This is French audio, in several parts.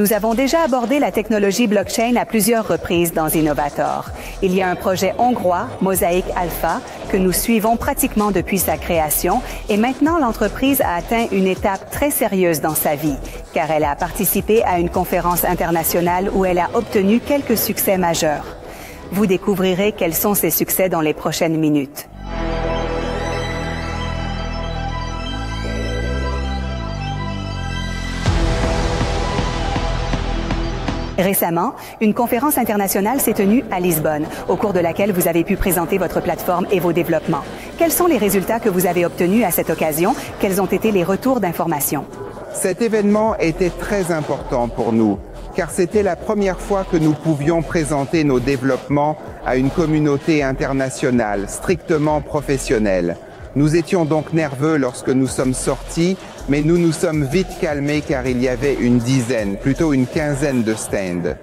Nous avons déjà abordé la technologie blockchain à plusieurs reprises dans Innovator. Il y a un projet hongrois, Mosaic Alpha, que nous suivons pratiquement depuis sa création et maintenant l'entreprise a atteint une étape très sérieuse dans sa vie, car elle a participé à une conférence internationale où elle a obtenu quelques succès majeurs. Vous découvrirez quels sont ces succès dans les prochaines minutes. Récemment, une conférence internationale s'est tenue à Lisbonne, au cours de laquelle vous avez pu présenter votre plateforme et vos développements. Quels sont les résultats que vous avez obtenus à cette occasion? Quels ont été les retours d'informations? Cet événement était très important pour nous, car c'était la première fois que nous pouvions présenter nos développements à une communauté internationale, strictement professionnelle. Nous étions donc nerveux lorsque nous sommes sortis, mais nous nous sommes vite calmés car il y avait une dizaine, plutôt une quinzaine de stands.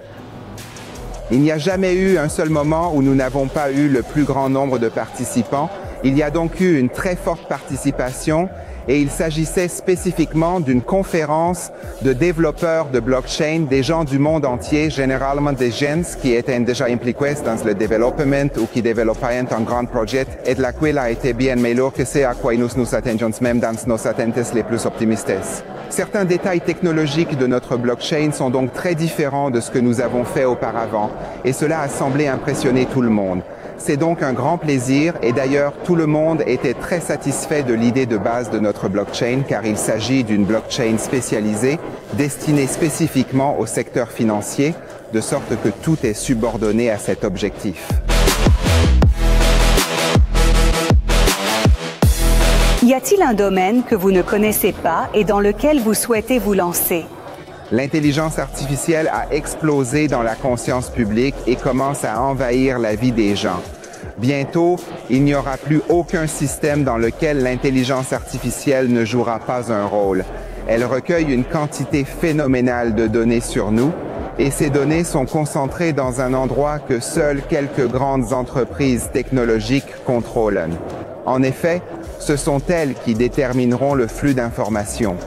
Il n'y a jamais eu un seul moment où nous n'avons pas eu le plus grand nombre de participants. Il y a donc eu une très forte participation et il s'agissait spécifiquement d'une conférence de développeurs de blockchain, des gens du monde entier, généralement des gens qui étaient déjà impliqués dans le développement ou qui développaient un grand projet, et de la quelle a été bien meilleur que ce à quoi nous attendions même dans nos attentes les plus optimistes. Certains détails technologiques de notre blockchain sont donc très différents de ce que nous avons fait auparavant, et cela a semblé impressionner tout le monde. C'est donc un grand plaisir et d'ailleurs tout le monde était très satisfait de l'idée de base de notre blockchain car il s'agit d'une blockchain spécialisée destinée spécifiquement au secteur financier de sorte que tout est subordonné à cet objectif. Y a-t-il un domaine que vous ne connaissez pas et dans lequel vous souhaitez vous lancer? L'intelligence artificielle a explosé dans la conscience publique et commence à envahir la vie des gens. Bientôt, il n'y aura plus aucun système dans lequel l'intelligence artificielle ne jouera pas un rôle. Elle recueille une quantité phénoménale de données sur nous et ces données sont concentrées dans un endroit que seules quelques grandes entreprises technologiques contrôlent. En effet, ce sont elles qui détermineront le flux d'informations.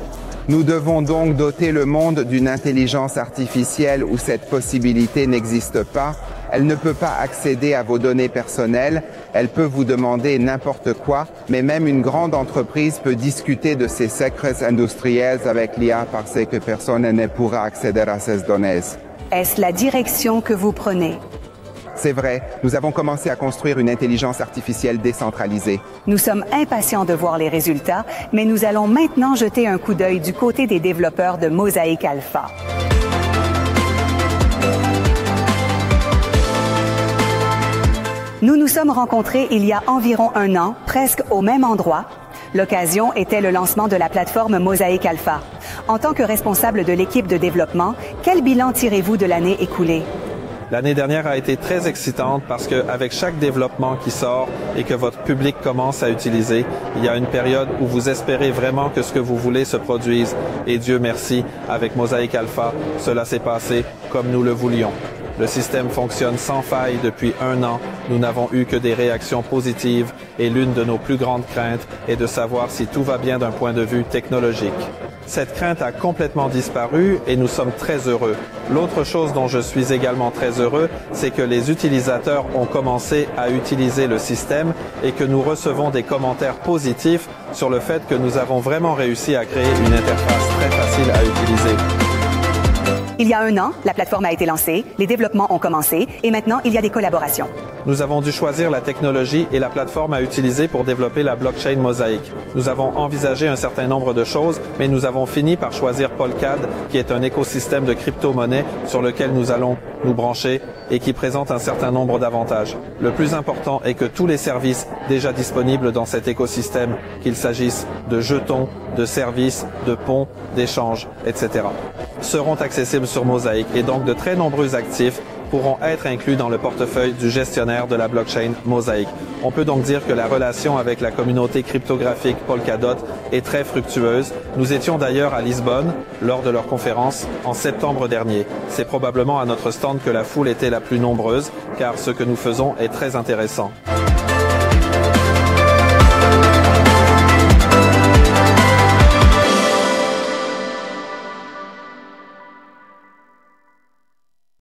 Nous devons donc doter le monde d'une intelligence artificielle où cette possibilité n'existe pas. Elle ne peut pas accéder à vos données personnelles, elle peut vous demander n'importe quoi, mais même une grande entreprise peut discuter de ses secrets industriels avec l'IA parce que personne ne pourra accéder à ces données. Est-ce la direction que vous prenez? C'est vrai, nous avons commencé à construire une intelligence artificielle décentralisée. Nous sommes impatients de voir les résultats, mais nous allons maintenant jeter un coup d'œil du côté des développeurs de Mosaic Alpha. Nous nous sommes rencontrés il y a environ un an, presque au même endroit. L'occasion était le lancement de la plateforme Mosaic Alpha. En tant que responsable de l'équipe de développement, quel bilan tirez-vous de l'année écoulée? L'année dernière a été très excitante parce qu'avec chaque développement qui sort et que votre public commence à utiliser, il y a une période où vous espérez vraiment que ce que vous voulez se produise. Et Dieu merci, avec Mosaic Alpha, cela s'est passé comme nous le voulions. Le système fonctionne sans faille depuis un an. Nous n'avons eu que des réactions positives et l'une de nos plus grandes craintes est de savoir si tout va bien d'un point de vue technologique. Cette crainte a complètement disparu et nous sommes très heureux. L'autre chose dont je suis également très heureux, c'est que les utilisateurs ont commencé à utiliser le système et que nous recevons des commentaires positifs sur le fait que nous avons vraiment réussi à créer une interface très facile à utiliser. Il y a un an, la plateforme a été lancée, les développements ont commencé et maintenant il y a des collaborations. Nous avons dû choisir la technologie et la plateforme à utiliser pour développer la blockchain Mosaic. Nous avons envisagé un certain nombre de choses, mais nous avons fini par choisir Polkad, qui est un écosystème de crypto-monnaies sur lequel nous allons nous brancher et qui présente un certain nombre d'avantages. Le plus important est que tous les services déjà disponibles dans cet écosystème, qu'il s'agisse de jetons, de services, de ponts, d'échanges, etc., seront accessibles sur Mosaic et donc de très nombreux actifs pourront être inclus dans le portefeuille du gestionnaire de la blockchain Mosaic. On peut donc dire que la relation avec la communauté cryptographique Polkadot est très fructueuse. Nous étions d'ailleurs à Lisbonne lors de leur conférence en septembre dernier. C'est probablement à notre stand que la foule était la plus nombreuse, car ce que nous faisons est très intéressant.